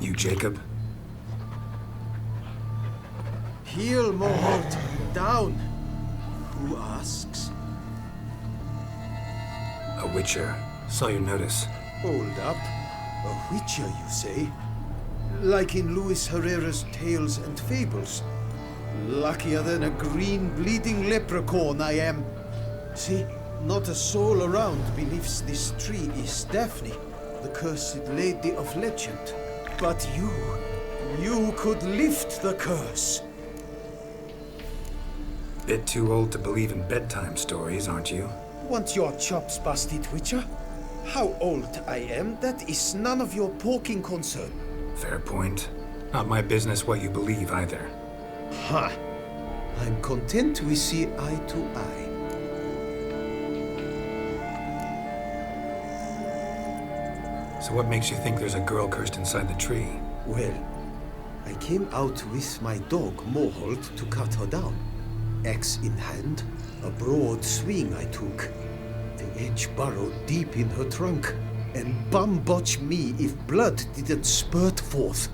You Jacob? Heel, Moholt. Down. Who asks? A witcher. Saw your notice. Hold up. A witcher, you say? Like in Luis Herrera's Tales and Fables. Luckier than a green bleeding leprechaun I am. See, not a soul around believes this tree is Daphne, the cursed lady of legend. But you could lift the curse. Bit too old to believe in bedtime stories, aren't you? Want your chops busted, Witcher? How old I am, that is none of your poking concern. Fair point. Not my business what you believe either. Ha! I'm content we see eye to eye. So what makes you think there's a girl cursed inside the tree? Well, I came out with my dog, Moholt, to cut her down. Axe in hand, a broad swing I took. The edge burrowed deep in her trunk, and bum-botch me if blood didn't spurt forth.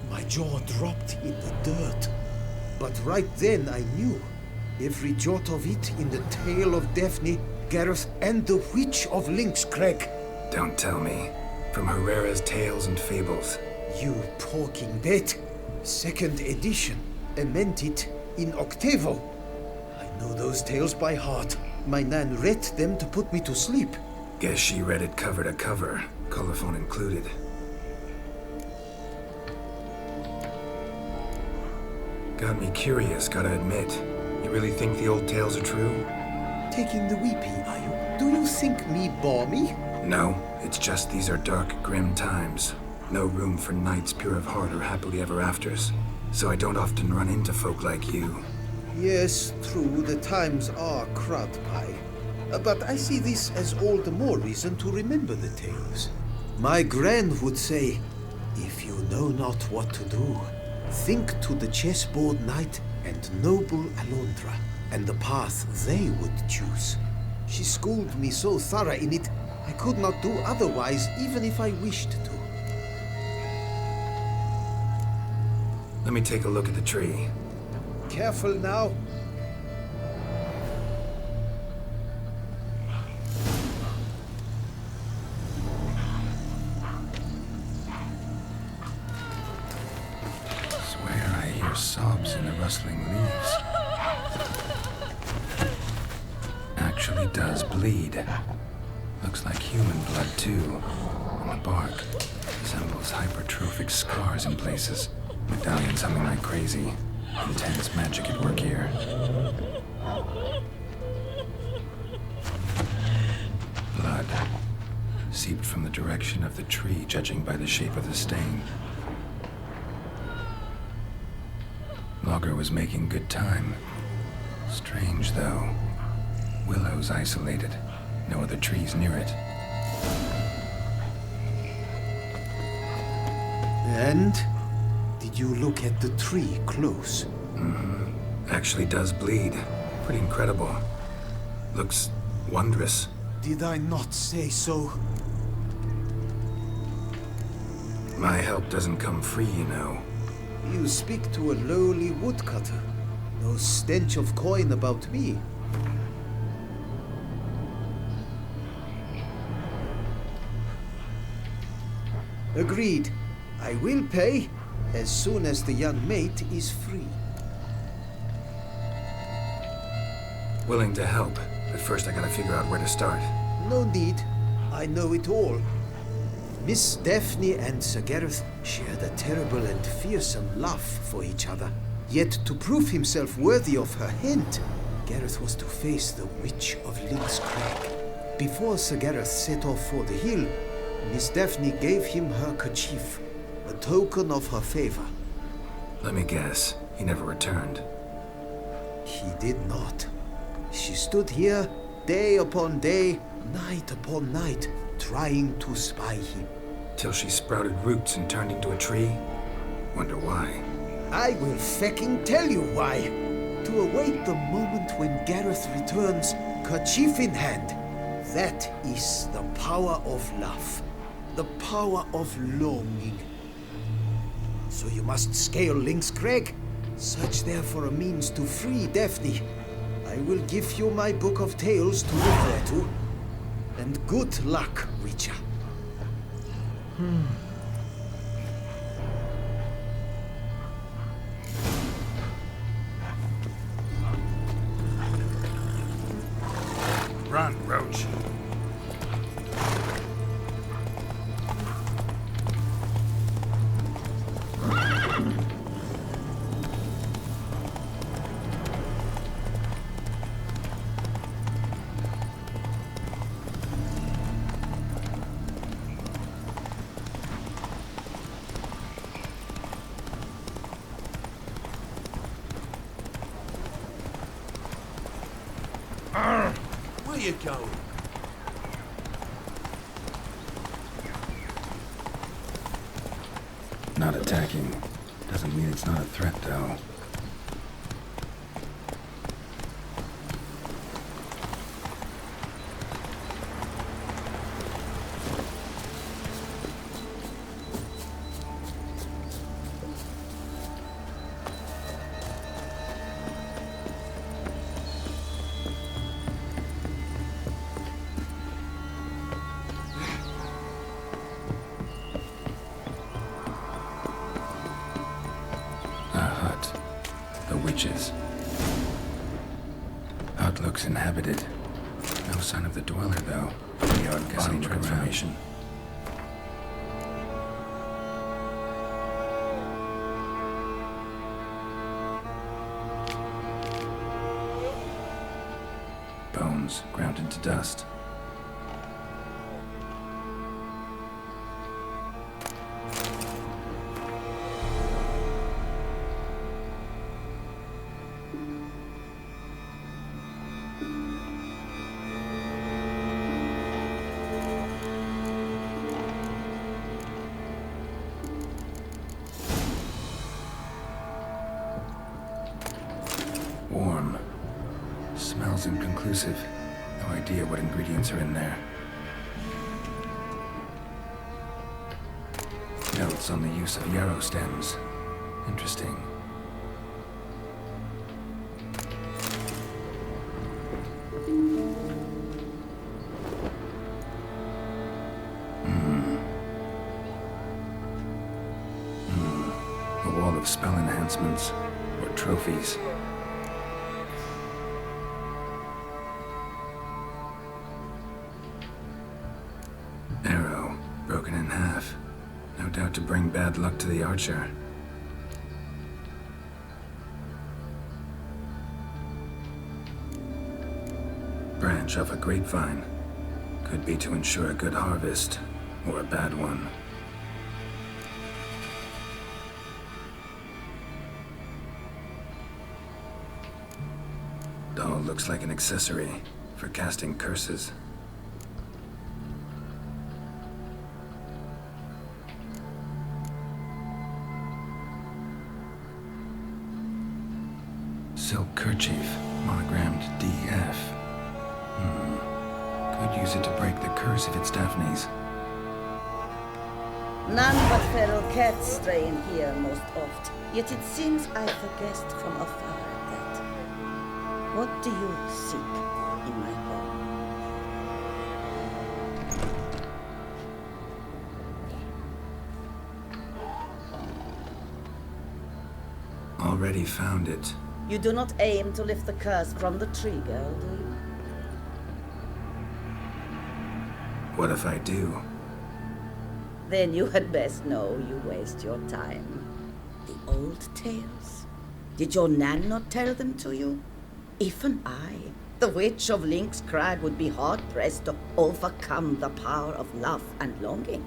My jaw dropped in the dirt, but right then I knew. Every jot of it in the tale of Daphne, Gareth, and the Witch of Lynx Crag. Don't tell me. From Herrera's Tales and Fables. You porking bet. Second edition, amended in octavo. I know those tales by heart. My nan read them to put me to sleep. Guess she read it cover to cover, colophon included. Got me curious, gotta admit. You really think the old tales are true? Taking the weepy, are you? Do you think me balmy? No, it's just these are dark, grim times. No room for knights pure of heart or happily ever afters. So I don't often run into folk like you. Yes, true, the times are crud pie. But I see this as all the more reason to remember the tales. My gran would say, if you know not what to do, think to the chessboard knight and noble Alondra, and the path they would choose. She schooled me so thorough in it, I could not do otherwise, even if I wished to. Let me take a look at the tree. Careful now. Swear I hear sobs in the rustling leaves. Actually does bleed. Looks like human blood too. On the bark. Resembles hypertrophic scars in places. Medallions humming like crazy. Intense magic at work here. Blood. Seeped from the direction of the tree, judging by the shape of the stain. Logger was making good time. Strange, though. Willow's isolated. No other trees near it. And? Did you look at the tree close? Actually does bleed. Pretty incredible. Looks wondrous. Did I not say so? My help doesn't come free, you know. You speak to a lowly woodcutter. No stench of coin about me. Agreed. I will pay as soon as the young mate is free. Willing to help, but first I gotta figure out where to start. No need. I know it all. Miss Daphne and Sir Gareth shared a terrible and fearsome love for each other. Yet to prove himself worthy of her hand, Gareth was to face the Witch of Lynx Crag. Before Sir Gareth set off for the hill, Miss Daphne gave him her kerchief, a token of her favor. Let me guess, he never returned. He did not. She stood here, day upon day, night upon night, trying to spy him. Till she sprouted roots and turned into a tree? Wonder why. I will fecking tell you why. To await the moment when Gareth returns, kerchief in hand. That is the power of love. The power of longing. So you must scale Link's Crag? Search there for a means to free Daphne. I will give you my book of tales to refer to. And good luck, Witcher. Run, Roach. Where you going? Not attacking. Doesn't mean it's not a threat, though. Witches. Hut looks inhabited. No sign of the dweller, though. The odd body transformation. Bones ground into dust. Warm. Smells inconclusive. No idea what ingredients are in there. Notes on the use of yarrow stems. Interesting. A wall of spell enhancements, or trophies. Arrow, broken in half. No doubt to bring bad luck to the archer. Branch off a grapevine. Could be to ensure a good harvest, or a bad one. Doll looks like an accessory for casting curses. Silk kerchief, monogrammed DF. Could use it to break the curse if it's Daphne's. None but feral cats stray in here most oft, yet it seems I've a guest from afar at that. What do you seek in my home? Already found it. You do not aim to lift the curse from the tree, girl, do you? What if I do? Then you had best know you waste your time. The old tales? Did your Nan not tell them to you? Even I, the Witch of Link's Crag, would be hard-pressed to overcome the power of love and longing.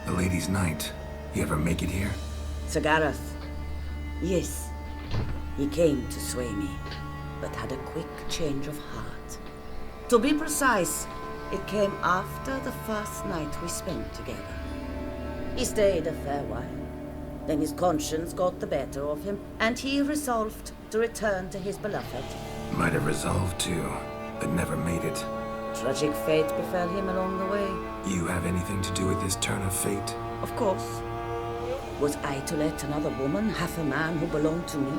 The Lady's Knight. You ever make it here? Sir Gareth. Yes, he came to sway me, but had a quick change of heart. To be precise, it came after the first night we spent together. He stayed a fair while. Then his conscience got the better of him, and he resolved to return to his beloved. Might have resolved to. but never made it. Tragic fate befell him along the way. You have anything to do with this turn of fate? Of course. Was I to let another woman have a man who belonged to me?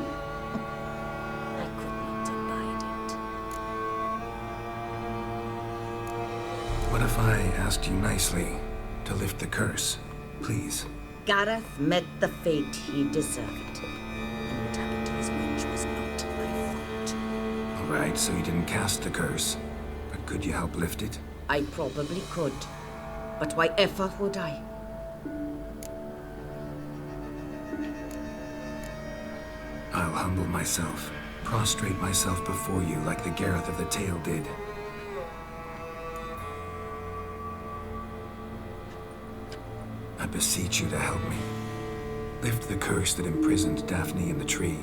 I could not abide it. What if I asked you nicely to lift the curse? Please. Gareth met the fate he deserved. And what happened to his wench was not my fault. All right, so you didn't cast the curse. But could you help lift it? I probably could. But why ever would I? I'll humble myself, prostrate myself before you like the Gareth of the tale did. I beseech you to help me. Lift the curse that imprisoned Daphne in the tree.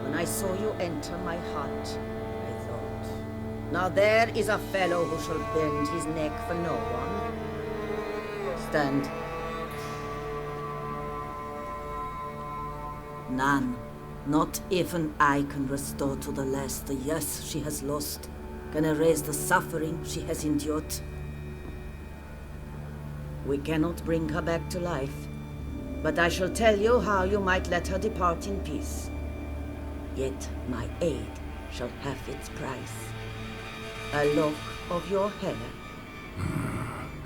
When I saw you enter my heart, I thought, now there is a fellow who shall bend his neck for no one. Stand. None, not even I can restore to the lass the years she has lost, can erase the suffering she has endured. We cannot bring her back to life, but I shall tell you how you might let her depart in peace. Yet my aid shall have its price. A lock of your hair.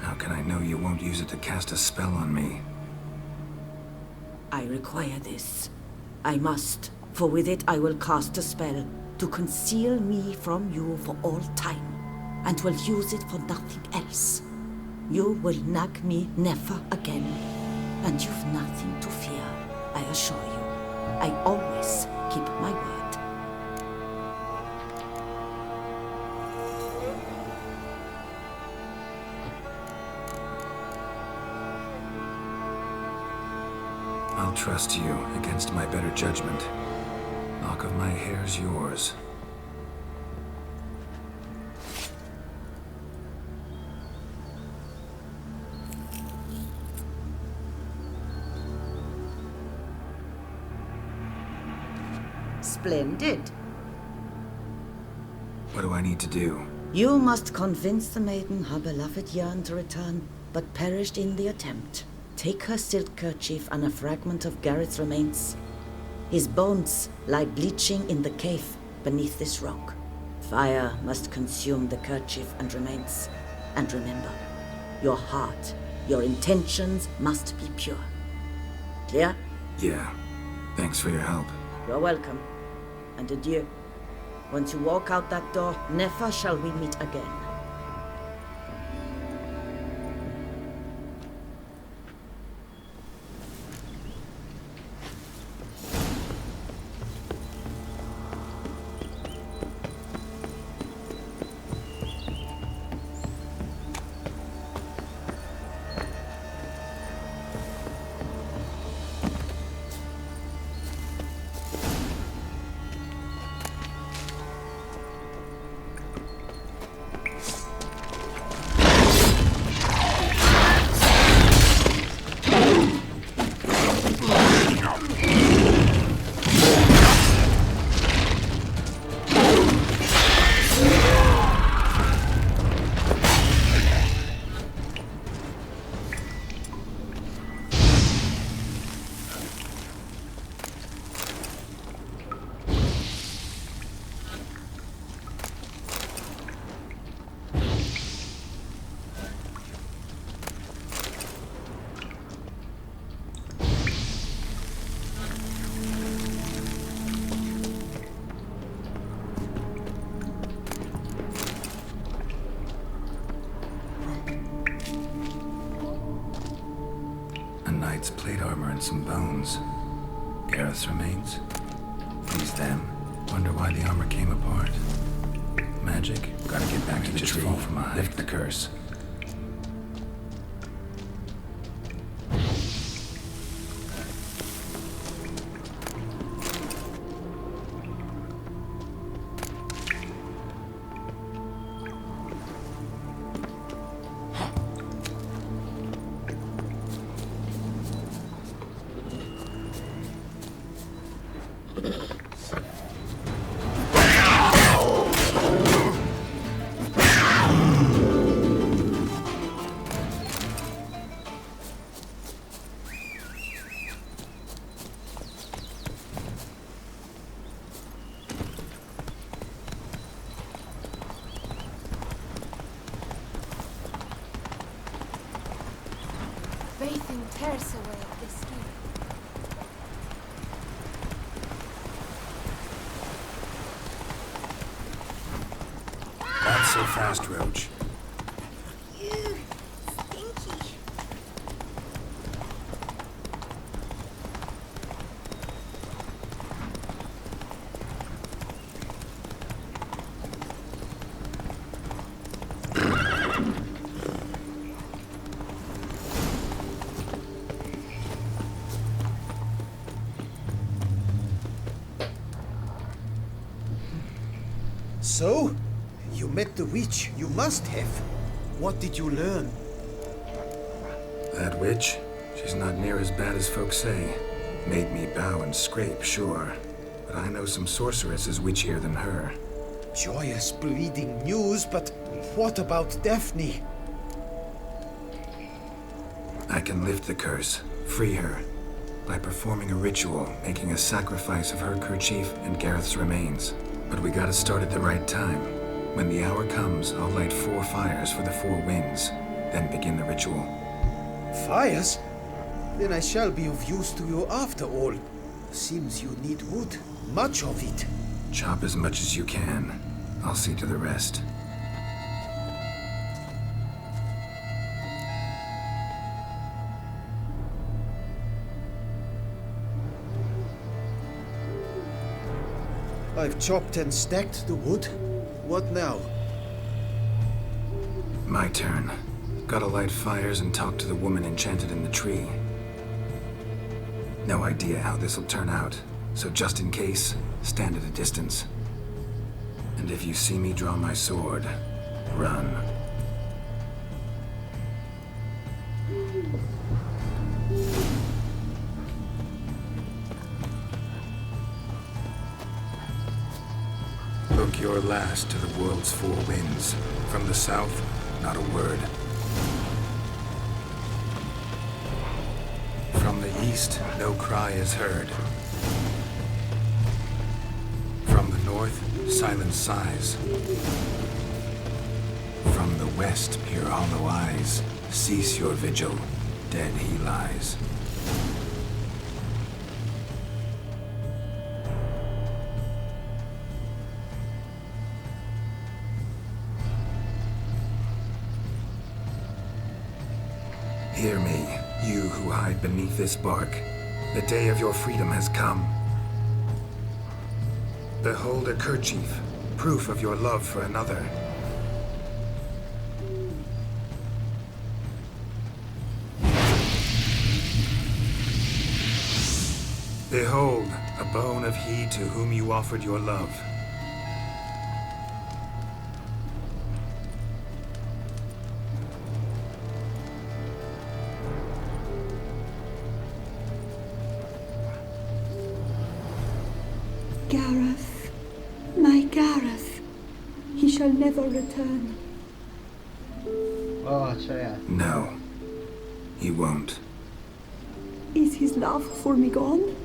How can I know you won't use it to cast a spell on me? I require this. I must, for with it I will cast a spell to conceal me from you for all time, and will use it for nothing else. You will nag me never again, and you've nothing to fear, I assure you. I always keep my word. I'll trust you against my better judgment. Lock of my hair's yours. Splendid. What do I need to do? You must convince the maiden her beloved yearned to return, but perished in the attempt. Take her silk kerchief and a fragment of Gareth's remains. His bones lie bleaching in the cave beneath this rock. Fire must consume the kerchief and remains. And remember, your heart, your intentions must be pure. Clear? Yeah. Thanks for your help. You're welcome. And adieu. Once you walk out that door, never shall we meet again. Knight's plate armor and some bones. Gareth's remains? These them. Wonder why the armor came apart. Magic? Gotta get back to the tree. Fall from a height. Lift the curse. tears away at the skin. Not so fast, Roach. Ew, stinky. So? You met the witch. You must have. What did you learn? That witch, she's not near as bad as folks say. Made me bow and scrape, sure. But I know some sorceresses witchier than her. Joyous bleeding news, but what about Daphne? I can lift the curse, free her, by performing a ritual, making a sacrifice of her kerchief and Gareth's remains. But we gotta start at the right time. When the hour comes, I'll light 4 fires for the 4 winds, then begin the ritual. Fires? Then I shall be of use to you after all. Seems you need wood. Much of it. Chop as much as you can. I'll see to the rest. I've chopped and stacked the wood. What now? My turn. Gotta light fires and talk to the woman enchanted in the tree. No idea how this'll turn out, so just in case, stand at a distance. And if you see me draw my sword, run. Look your last to the world's 4 winds. From the south, not a word. From the east, no cry is heard. From the north, silent sighs. From the west, peer hollow eyes. Cease your vigil, dead he lies. Hear me, you who hide beneath this bark. The day of your freedom has come. Behold a kerchief, proof of your love for another. Behold, a bone of he to whom you offered your love. Gareth, my Gareth, he shall never return. Oh, c'è. No, he won't. Is his love for me gone?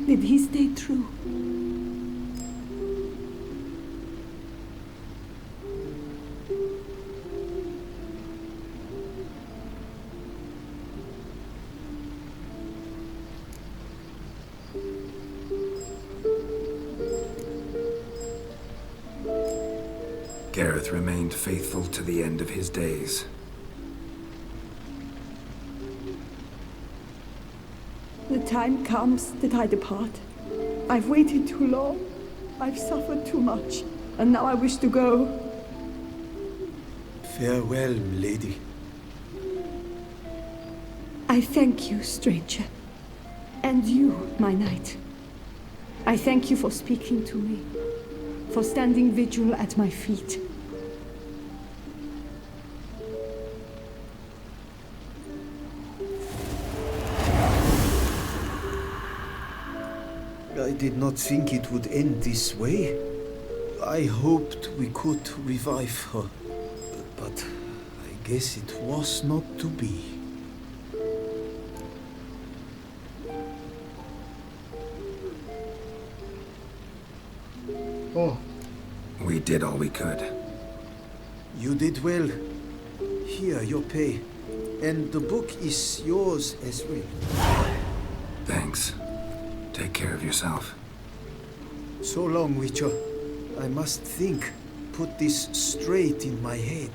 Did he stay true? Gareth remained faithful to the end of his days. The time comes that I depart. I've waited too long. I've suffered too much. And now I wish to go. Farewell, milady. I thank you, stranger. And you, my knight. I thank you for speaking to me. For standing vigil at my feet. I did not think it would end this way. I hoped we could revive her. But I guess it was not to be. Oh, We did all we could. You did well. Here, your pay. And the book is yours as well. Thanks. Take care of yourself. So long, Witcher. I must think. Put this straight in my head.